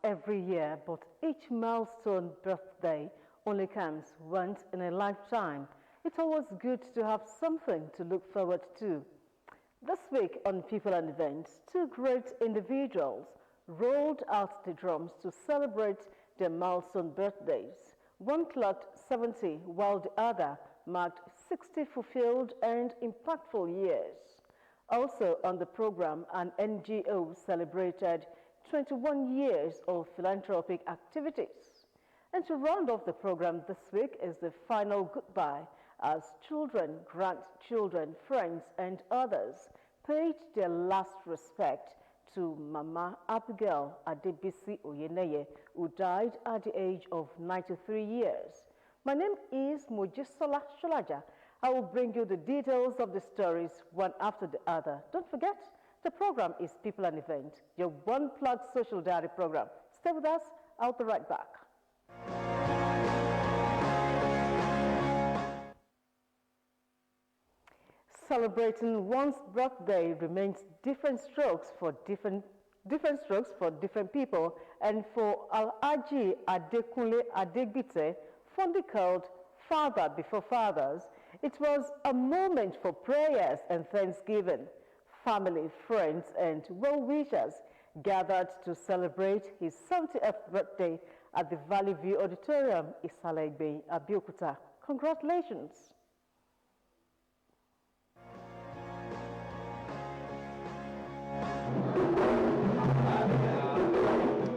every year, but each milestone birthday only comes once in a lifetime. It's always good to have something to look forward to. This week on People and Events, two great individuals rolled out the drums to celebrate their milestone birthdays. One clocked 70, while the other marked 60 fulfilled and impactful years. Also on the program, an NGO celebrated 21 years of philanthropic activities. And to round off the program this week is the final goodbye as children, grandchildren, friends and others paid their last respect to Mama Abigail Adebisi Oyeneye, who died at the age of 93 years. My name is Mojisola Sholaja. I will bring you the details of the stories one after the other. Don't forget, the program is People and Event, your one-plug social diary program. Stay with us. I'll be right back. Celebrating one's birthday remains different strokes for different people, and for Alhaji Adekunle Adegbite, fondly called Father Before Fathers, it was a moment for prayers and thanksgiving. Family, friends, and well-wishers gathered to celebrate his 70th birthday at the Valley View Auditorium, Isalagbe, Abeokuta. Congratulations.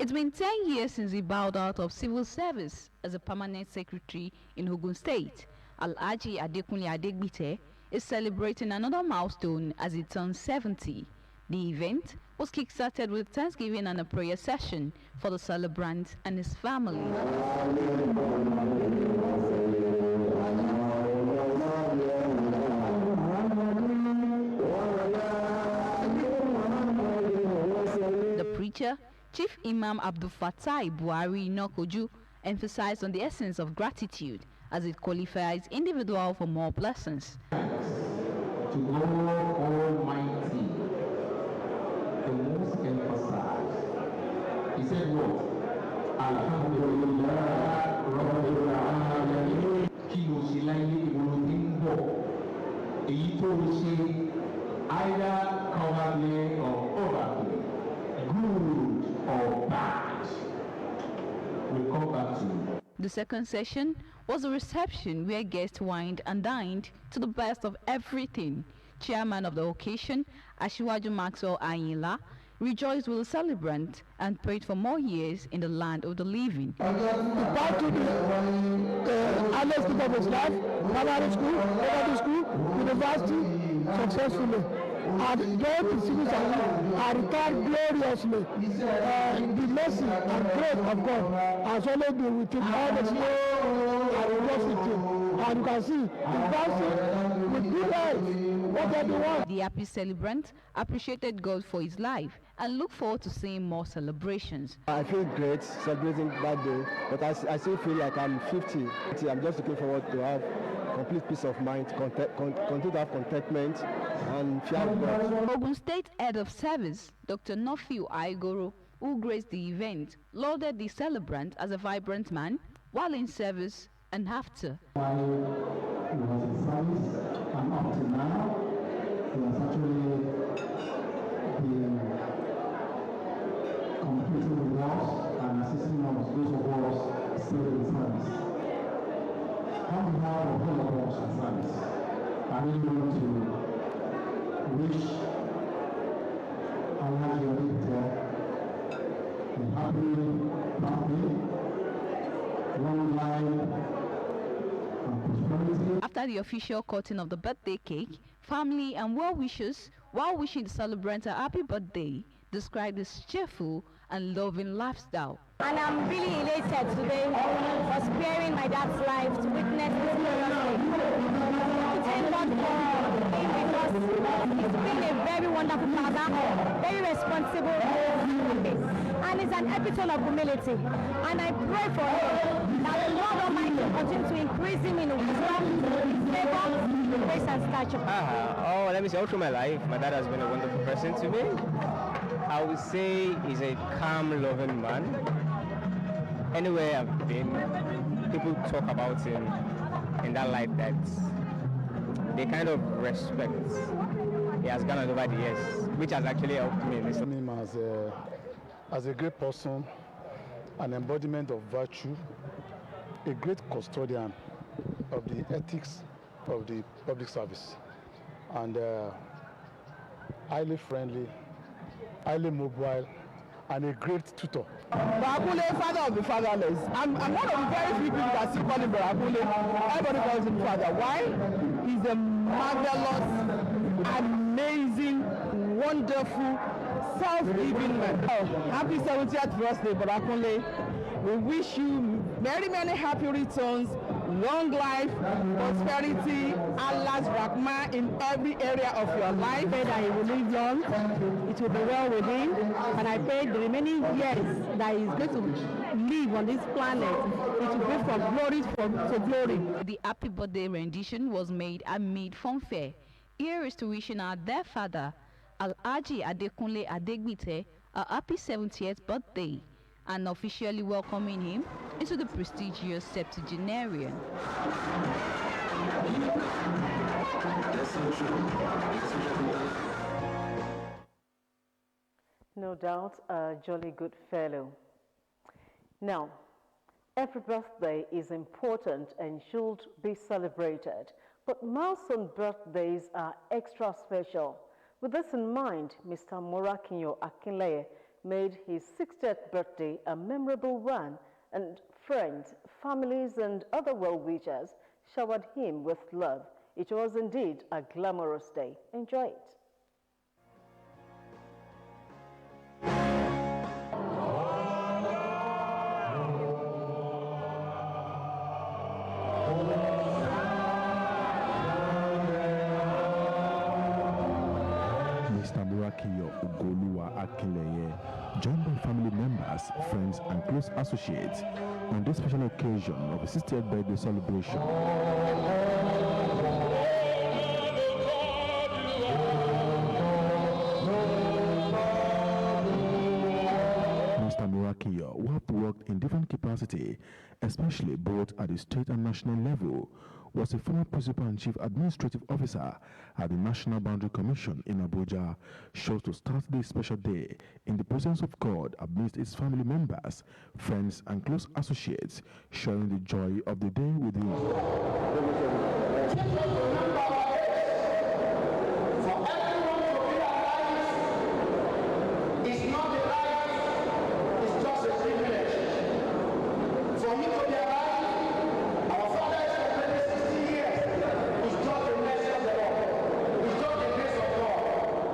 It's been 10 years since he bowed out of civil service as a permanent secretary in Ogun State. Alhaji Adekunle Adegbite is celebrating another milestone as he turns 70. The event was kick-started with Thanksgiving and a prayer session for the celebrant and his family. The preacher, Chief Imam Abdul Fatai Buhari Nokoju, emphasized on the essence of gratitude as it qualifies individual for more blessings. To God Almighty, the most emphasized. He said what? Alhamdulillah, Rabbil Alamin. Kí ló ṣe láyé ìwòrò tí ń bọ̀. Èyí tó ṣe either cowardly or overkill, good or bad. We'll come back to you. The second session was a reception where guests wined and dined to the best of everything. Chairman of the occasion, Asiwaju Maxwell Ayinla, rejoiced with the celebrant and prayed for more years in the land of the living. He bowed to the highest peak of his life, primary school, secondary school, university, successfully. And God the civil servant are retired gloriously. The mercy and grace of God has always been with him all the time. I rejoice with him. And you can see him dancing with good health. What everyone. The happy celebrant appreciated God for his life and looked forward to seeing more celebrations. I feel great celebrating that day, but I still feel like I'm 50. I'm just looking forward to have complete peace of mind, continue to have contentment and fear of God. Ogun State Head of Service, Dr. Nofiu Aigoro, who graced the event, lauded the celebrant as a vibrant man while in service and after. While he was in service and up to now, he has actually been completing the wars and assisting us, those of us still in service. On behalf of all of us in service, I really want to wish Alhaji Adegbite a happy birthday, long life, and prosperity. After the official cutting of the birthday cake, family and well-wishers, while wishing the celebrant a happy birthday, described his cheerful and loving lifestyle. And I'm really elated today for sparing my dad's life to witness this glorious day. Thank God for him because he's been a very wonderful father, very responsible, and he's an epitome of humility. And I pray for him that the Lord Almighty will continue to increase him in wisdom, favor, grace, and stature. Let me say, all through my life, my dad has been a wonderful person to me. I would say he's a calm, loving man. Anywhere I've been, people talk about him in that light that they kind of respect. He has gone on over the years, which has actually helped me. Him as a great person, an embodiment of virtue, a great custodian of the ethics of the public service, and highly friendly, highly mobile, and a great tutor. Barakule, father of the fatherless. I'm one of the very few people that still call him Barakule. Everybody calls him father. Why? He's a marvelous, amazing, wonderful, self-giving man. Oh, happy 70th birthday, Barakule. We wish you many, many happy returns, long life, prosperity, Allah's rahmah in every area of your life. I pray that he will live long, it will be well with him, and I pray the remaining years that he's going to live on this planet, it will be from glory to glory. The happy birthday rendition was made amid fanfare. Here is to wishing our dear father, Alhaji Adekunle Adegbite, a happy 70th birthday, and officially welcoming him into the prestigious septuagenarian. No doubt, a jolly good fellow. Now, every birthday is important and should be celebrated, but milestone birthdays are extra special. With this in mind, Mr. Morakinyo Akinleye made his 60th birthday a memorable one, and friends, families, and other well-wishers showered him with love. It was indeed a glamorous day. Enjoy it. Mr. Murakiyo Ugoluwa Akinleye, joined by family members, friends, and close associates on this special occasion of his 60th birthday celebration. Mr. Murakiyo, who have worked in different capacity, especially both at the state and national level, was a former principal and chief administrative officer at the National Boundary Commission in Abuja, chose to start this special day in the presence of God amidst his family members, friends, and close associates, sharing the joy of the day with him.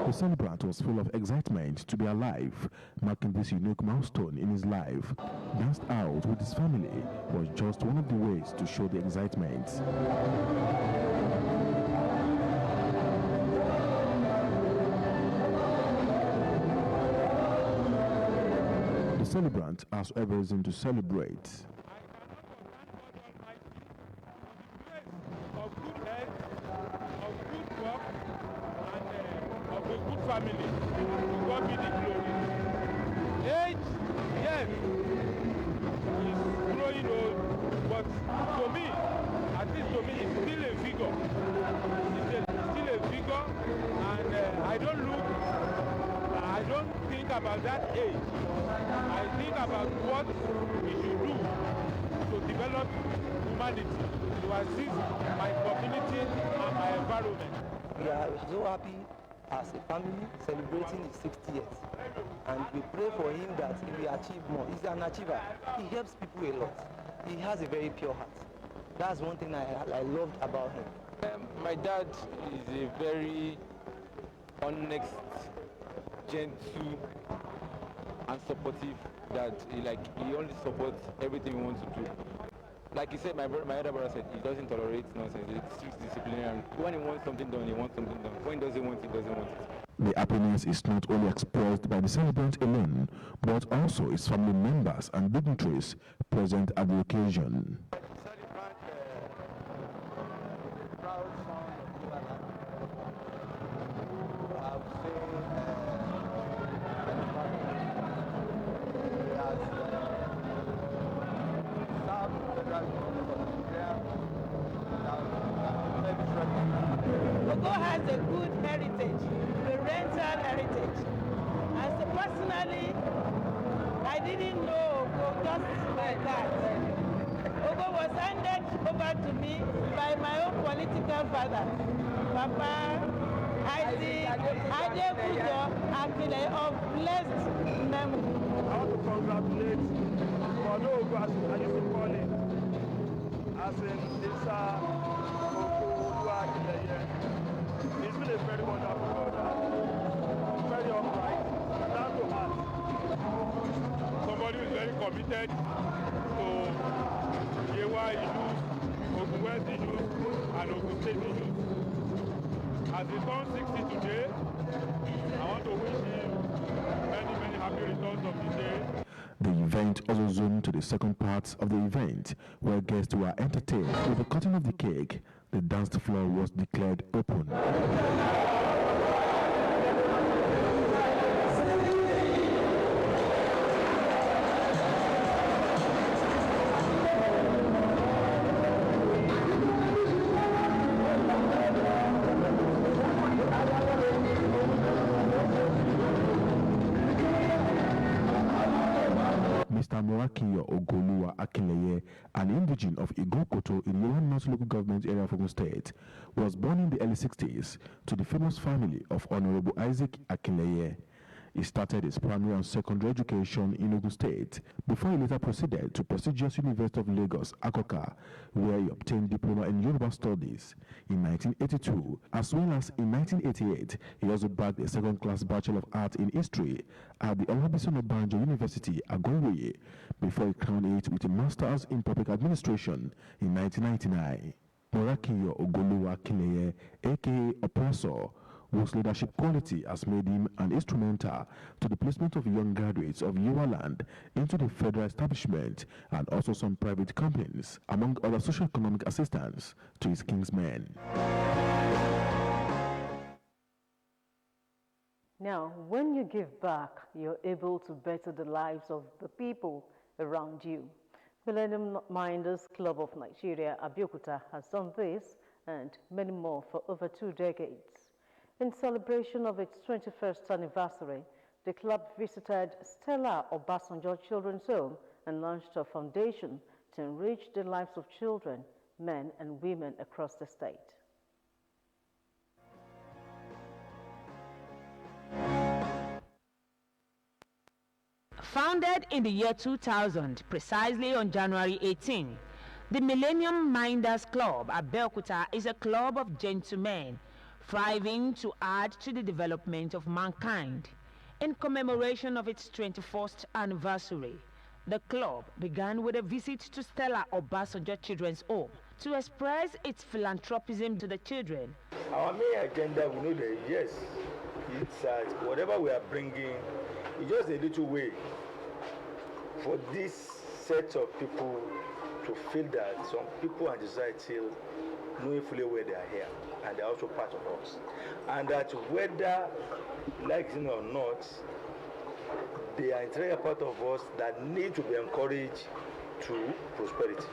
The celebrant was full of excitement to be alive, marking this unique milestone in his life. Danced out with his family was just one of the ways to show the excitement. The celebrant has every reason to celebrate. Family, to God be the glory. Age, yes, he's growing old, but to me, at least to me, he's still a figure. He's still a figure, and I don't think about that age. I think about what we should do to develop humanity, to assist my community and my environment. We are so happy as a family celebrating his 60th, and we pray for him that he will achieve more. He's an achiever. He helps people a lot. He has a very pure heart. That's one thing I loved about him. My dad is a very honest, gentle, and supportive dad. He only supports everything we want to do. Like he said, my other brother said, he doesn't tolerate nonsense. He's strict disciplinarian. When he wants something done, he wants something done. When he doesn't want it, he doesn't want it. The happiness is not only expressed by the celebrant alone, but also his family members and dignitaries present at the occasion. has a good heritage, parental heritage. And so personally, I didn't know Ogo just like that. Ogo was handed over to me by my own political father, Papa Abeokuta of blessed memory. I want to congratulate Mono Ogo, as I used to call him, as in Lisa Ogo. He's been a very wonderful brother, very upright, down to heart. Somebody who is very committed to Yewa issues, Ogun West issues, and Ogun State issues. As he turns 60 today, I want to wish him many, many happy returns of the day. The event also zoomed to the second part of the event, where guests were entertained. With the cutting of the cake, the dance floor was declared open. Mr. Morakiyo Ogoluwa Akinleye, an indigene of Abeokuta in Yoruba North local government area of Ogun State, was born in the early 60s to the famous family of Honorable Isaac Akinleye. He started his primary and secondary education in Ogun State before he later proceeded to prestigious University of Lagos, Akoka, where he obtained diploma in Yoruba Studies in 1982. As well as in 1988, he also bagged a second-class Bachelor of Arts in History at the Olabisi Onabanjo University, Agowoye, before he crowned it with a Master's in Public Administration in 1999. Morakiyo Ogoluwa Akinleye, aka Oppressor, whose leadership quality has made him an instrumental to the placement of young graduates of Yorubaland into the federal establishment and also some private companies, among other socio-economic assistance to his kingsmen. Now, when you give back, you're able to better the lives of the people around you. Millennium Minders Club of Nigeria, Abeokuta, has done this and many more for over 2 decades. In celebration of its 21st anniversary, the club visited Stella Obasanjo Children's Home and launched a foundation to enrich the lives of children, men and women across the state. Founded in the year 2000, precisely on January 18, the Millennium Minders Club, Abeokuta, is a club of gentlemen striving to add to the development of mankind. In commemoration of its 21st anniversary, the club began with a visit to Stella Obasanjo Children's Home to express its philanthropism to the children. Our main agenda, we know that yes, it's whatever we are bringing, it's just a little way for this set of people to feel that some people in society knowing fully where they are here and they are also part of us, and that whether like it or not, they are entire part of us that need to be encouraged to prosperity.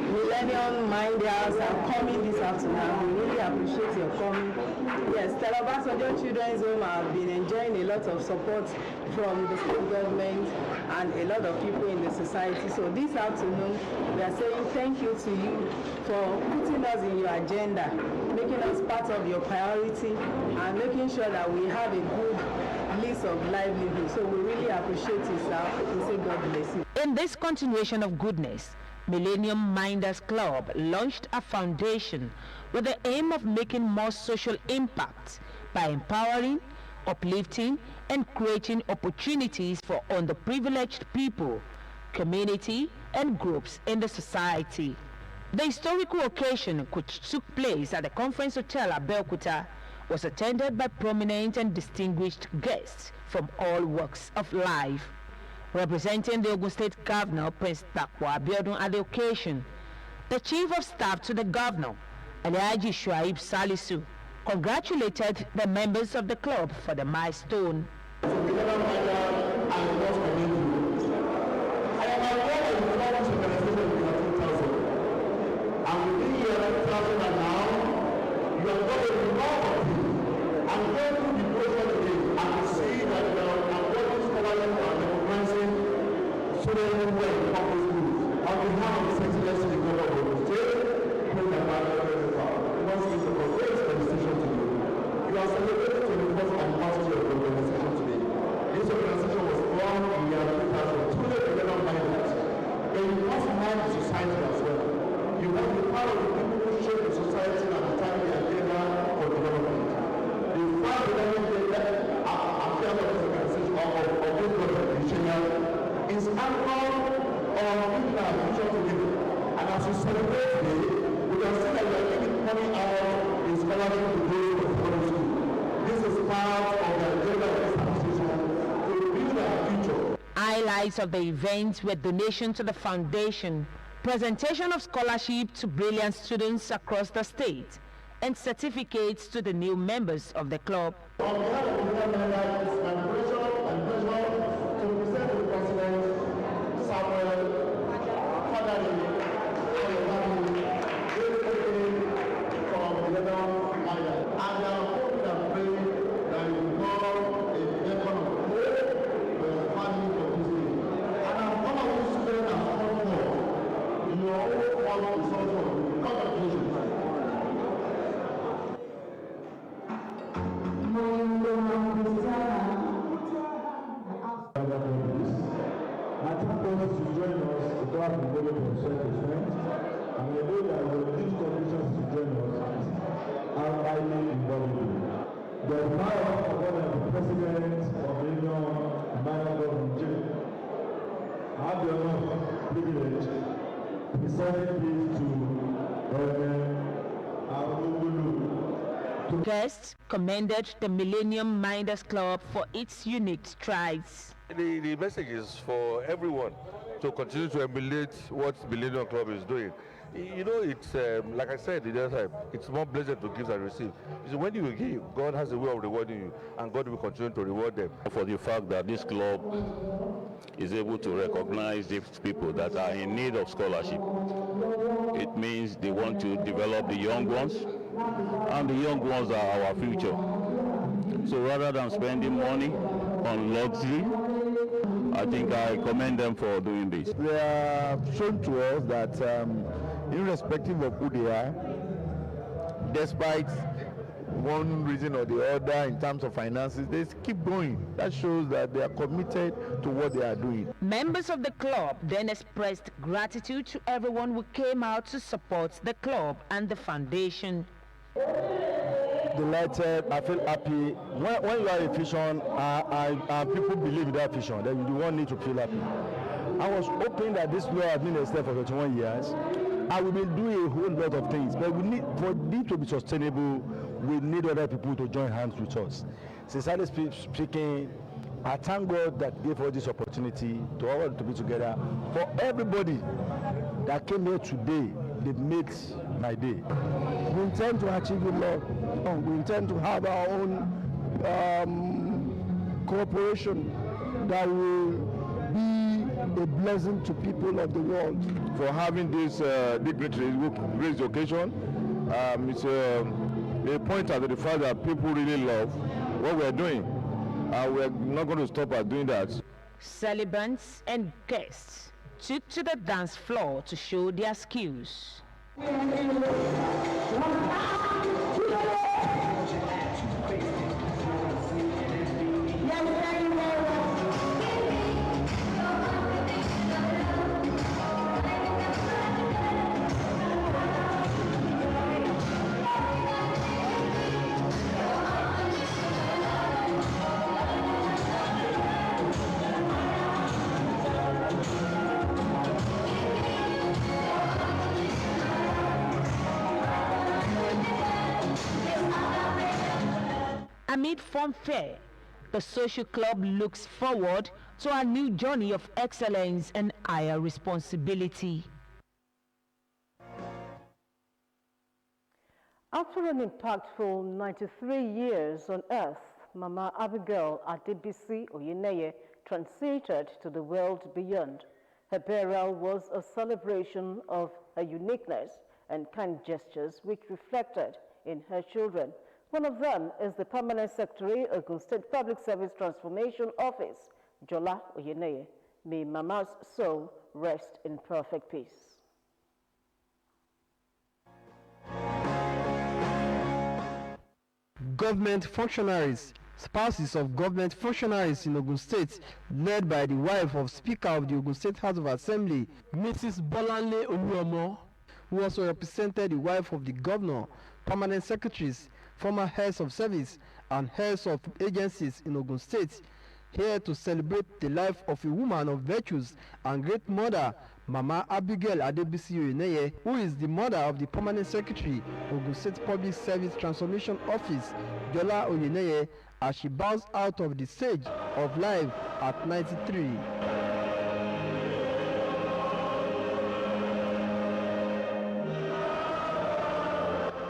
Millennium Minders are coming this afternoon. We really appreciate your coming. Yes, Stella Obasanjo Children's Home have been enjoying a lot of support from the state government and a lot of people in the society. So this afternoon, we are saying thank you to you for putting us in your agenda, making us part of your priority, and making sure that we have a good list of livelihood. So we really appreciate it, sir. We say God bless you. In this continuation of goodness, Millennium Minders Club launched a foundation with the aim of making more social impact by empowering, uplifting, and creating opportunities for underprivileged people, community, and groups in the society. The historical occasion, which took place at the Conference Hotel Abeokuta was attended by prominent and distinguished guests from all walks of life. Representing the Ogun State Governor, Prince Takwa Abiodun, at the occasion, the Chief of Staff to the Governor, Alhaji Shuaib Salisu, congratulated the members of the club for the milestone. Highlights of the event were donation to the foundation, presentation of scholarship to brilliant students across the state, and certificates to the new members of the club. On behalf of the members, it's my pleasure and pleasure to present to the President Samuel Fadani from the Lebanon Island. And I hope and pray that you will know a beacon of hope for your family for this day. And I'm one of those students and one more. Your own work is also congratulations. Guests commended the Millennium Minders Club for its unique strides. The message is for everyone to continue to emulate what Millennium Club is doing. You know, it's like I said the other time, it's more blessed to give than receive. So when you give, God has a way of rewarding you, and God will continue to reward them. For the fact that this club is able to recognize these people that are in need of scholarship, it means they want to develop the young ones, and the young ones are our future. So rather than spending money on luxury, I think I commend them for doing this. They have shown to us that irrespective of who they are, despite one reason or the other in terms of finances, they keep going. That shows that they are committed to what they are doing. Members of the club then expressed gratitude to everyone who came out to support the club and the foundation. Delighted, I feel happy. When you are a vision and people believe in that vision, then you won't need to feel happy. I was hoping that this law has been established for 21 years. And we will do a whole lot of things, but we need, for it to be sustainable, we need other people to join hands with us. Sincerely speaking, I thank God that gave us this opportunity to all to be together. For everybody that came here today, they've made my day. We intend to achieve the law. We intend to have our own cooperation that will be a blessing to people of the world. For having this dignitary who raised the occasion, it's a pointer to the fact that people really love what we're doing. We're not going to stop at doing that. Celebrants and guests took to the dance floor to show their skills. Amid fanfare, the social club looks forward to a new journey of excellence and higher responsibility. After an impactful 93 years on earth, Mama Abigail Adebisi Oyineye transited to the world beyond. Her burial was a celebration of her uniqueness and kind gestures which reflected in her children. One of them is the Permanent Secretary of Ogun State Public Service Transformation Office, Jola Oyineye. May Mama's soul rest in perfect peace. Government functionaries, spouses of government functionaries in Ogun State, led by the wife of Speaker of the Ogun State House of Assembly, Mrs. Bolanle Oluomo, who also represented the wife of the governor, permanent secretaries, former heads of service, and heads of agencies in Ogun State, here to celebrate the life of a woman of virtues and great mother, Mama Abigail Adebisi Oyineye, who is the mother of the permanent secretary, Ogun State Public Service Transformation Office, Jola Oyineye, as she bows out of the stage of life at 93.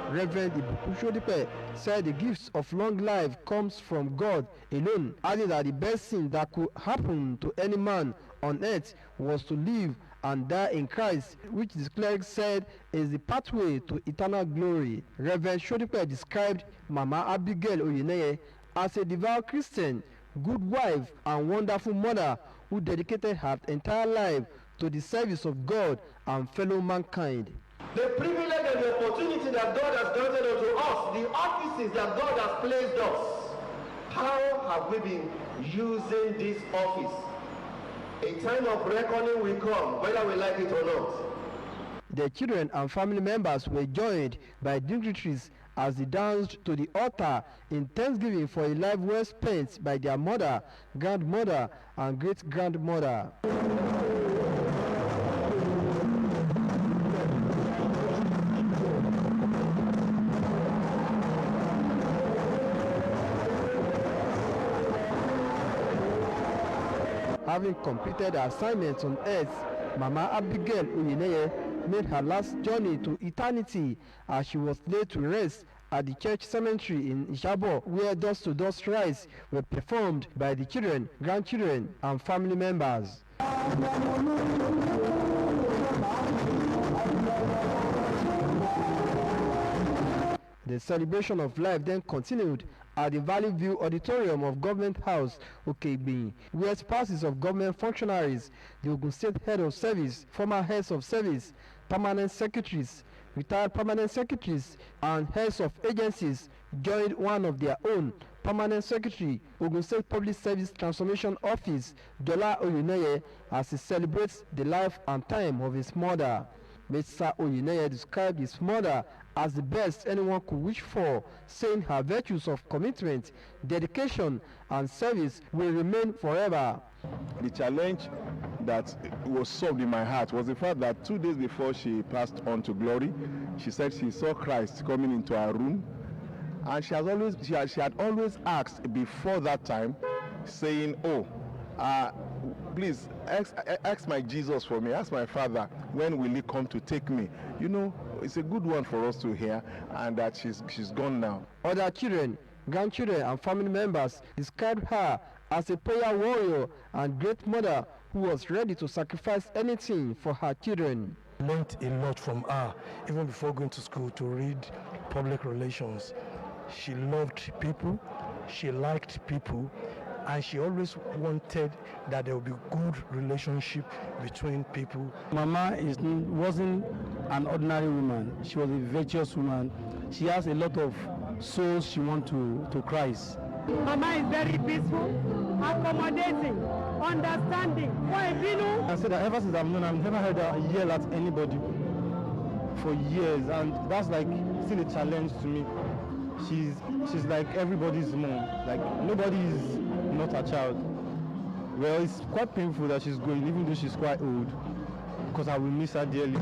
Reverend Abeokuta said the gifts of long life comes from God alone, adding that the best thing that could happen to any man on earth was to live and die in Christ, which the cleric said is the pathway to eternal glory. Reverend Shodipe described Mama Abigail Oyineye as a devout Christian, good wife, and wonderful mother who dedicated her entire life to the service of God and fellow mankind. The privilege and the opportunity that God has granted unto us, the offices that God has placed us, how have we been using this office? A time of reckoning will come, whether we like it or not. The children and family members were joined by dignitaries as they danced to the altar in thanksgiving for a life well spent by their mother, grandmother, and great-grandmother. Having completed her assignments on earth, Mama Abigail Oyineye made her last journey to eternity as she was laid to rest at the church cemetery in Ishabo, where dust-to-dust rites were performed by the children, grandchildren, and family members. The celebration of life then continued at the Valley View Auditorium of Government House, Okebin, where spouses of government functionaries, the Ogun State Head of Service, former heads of service, permanent secretaries, retired permanent secretaries, and heads of agencies joined one of their own, permanent secretary, Ogun State Public Service Transformation Office, Jola Oyineye, as he celebrates the life and time of his mother. Mr. Oyineye described his mother as the best anyone could wish for, saying her virtues of commitment, dedication, and service will remain forever. The challenge that was solved in my heart was the fact that 2 days before she passed on to glory, she said she saw Christ coming into her room, and she had always asked before that time, saying, please ask my Jesus for me, ask my Father, when will he come to take me? You know, it's a good one for us to hear, and that she's gone now. Other children, grandchildren, and family members described her as a prayer warrior and great mother who was ready to sacrifice anything for her children. I learned a lot from her, even before going to school, to read public relations. She loved people, she liked people, and she always wanted that there would be good relationship between people. Mama wasn't an ordinary woman. She was a virtuous woman. She has a lot of souls she wants to Christ. Mama is very peaceful, accommodating, understanding. I said that ever since I've known her, I've never heard her yell at anybody for years, and that's like still a challenge to me. She's like everybody's mom. Like nobody is not a child. Well, it's quite painful that she's going, even though she's quite old, because I will miss her dearly.